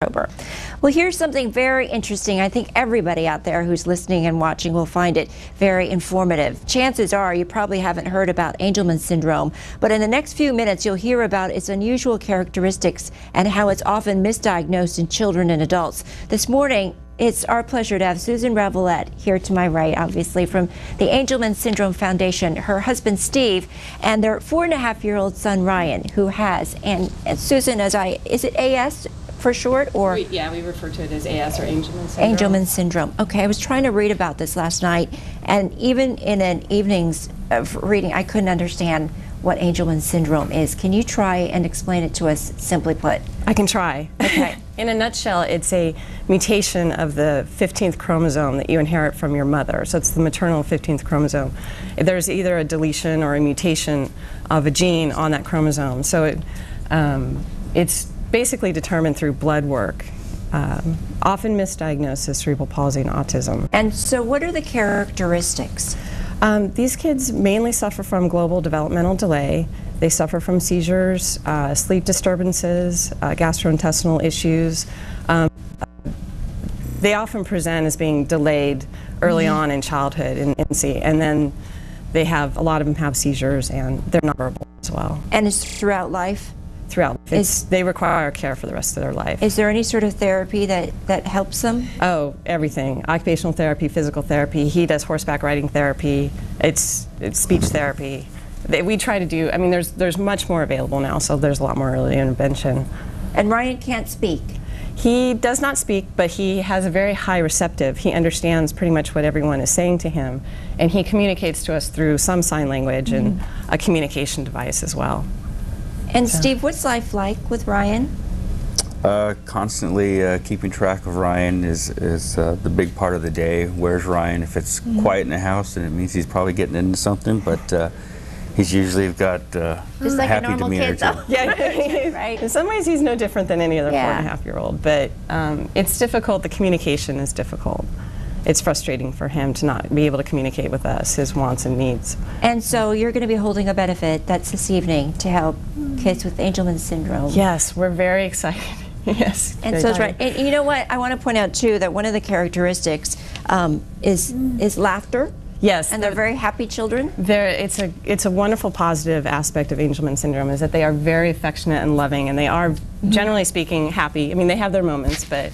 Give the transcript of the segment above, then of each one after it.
October. Well, here's something very interesting. I think everybody out there who's listening and watching will find it very informative. Chances are you probably haven't heard about Angelman syndrome, but in the next few minutes you'll hear about its unusual characteristics and how it's often misdiagnosed in children and adults. This morning, it's our pleasure to have Susan Ravelette here to my right, obviously, from the Angelman Syndrome Foundation, her husband Steve, and their 4.5-year-old son Ryan, who has, and Susan, is it AS for short, or? Yeah, we refer to it as AS, or Angelman syndrome. Angelman syndrome. Okay, I was trying to read about this last night, and even in an evening's of reading, I couldn't understand what Angelman syndrome is. Can you try and explain it to us, simply put? I can try. Okay. In a nutshell, it's a mutation of the 15th chromosome that you inherit from your mother. So it's the maternal 15th chromosome. There's either a deletion or a mutation of a gene on that chromosome. So it's basically determined through blood work. Often misdiagnosed as cerebral palsy and autism. And so what are the characteristics? These kids mainly suffer from global developmental delay. They suffer from seizures, sleep disturbances, gastrointestinal issues. They often present as being delayed early on in childhood, in infancy, and then a lot of them have seizures, and they're nonverbal as well. And it's throughout life? Throughout. They require care for the rest of their life. Is there any sort of therapy that helps them? Oh, everything. Occupational therapy, physical therapy. He does horseback riding therapy. It's speech therapy. We try to do, I mean, there's much more available now, so there's a lot more early intervention. And Ryan can't speak? He does not speak, but he has a very high receptive. He understands pretty much what everyone is saying to him, and he communicates to us through some sign language and a communication device as well. And Steve, what's life like with Ryan? Constantly keeping track of Ryan is the big part of the day. Where's Ryan? If it's quiet in the house, then it means he's probably getting into something, but he's usually got just like happy a normal demeanor kid, though. too. Yeah, right. In some ways he's no different than any other 4.5-year-old, but it's difficult. The communication is difficult. It's frustrating for him to not be able to communicate with us, his wants and needs. And so you're going to be holding a benefit that's this evening to help kids with Angelman syndrome. Yes, we're very excited. Yes. And so it's right. And you know what? I want to point out too that one of the characteristics is laughter. Yes. And they're very happy children. It's a wonderful positive aspect of Angelman syndrome is that they are very affectionate and loving, and they are, generally speaking, happy. I mean, they have their moments, but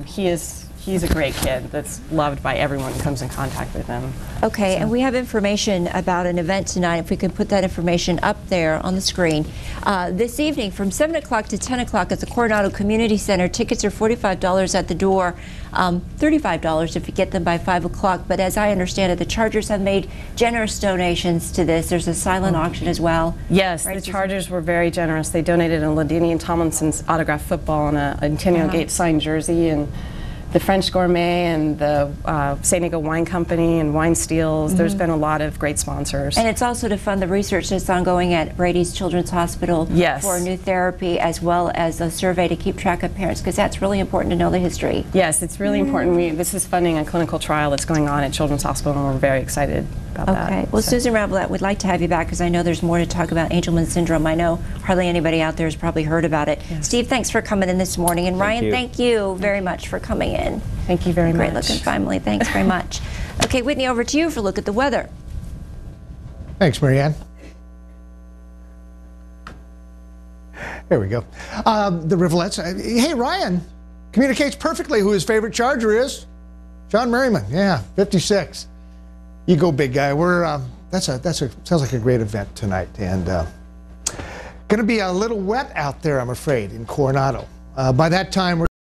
he's a great kid that's loved by everyone who comes in contact with him. Okay, So. and we have information about an event tonight, if we can put that information up there on the screen. This evening from 7 o'clock to 10 o'clock at the Coronado Community Center. Tickets are $45 at the door, $35 if you get them by 5 o'clock. But as I understand it, the Chargers have made generous donations to this. There's a silent auction as well. Yes, right, the Chargers were very generous. They donated a Ladinian Tomlinson's autographed football and a Antonio Gates signed jersey, and the French Gourmet and the San Diego Wine Company and Wine Steels. There's been a lot of great sponsors. And it's also to fund the research that's ongoing at Brady's Children's Hospital for new therapy, as well as a survey to keep track of parents, because that's really important to know the history. Yes, it's really important. This is funding a clinical trial that's going on at Children's Hospital, and we're very excited about that. Okay. Well, Susan Ravelette, we'd like to have you back because I know there's more to talk about Angelman syndrome. I know hardly anybody out there has probably heard about it. Yes. Steve, thanks for coming in this morning. And Ryan, thank you very much for coming in. Thank you very much. Great looking family. Thanks very much. Okay, Whitney, over to you for a look at the weather. Thanks, Marianne. There we go. The Rivelettes. Hey, Ryan communicates perfectly who his favorite Charger is. John Merriman. Yeah, 56. You go, big guy. We're sounds like a great event tonight, and going to be a little wet out there, I'm afraid, in Coronado. By that time, we're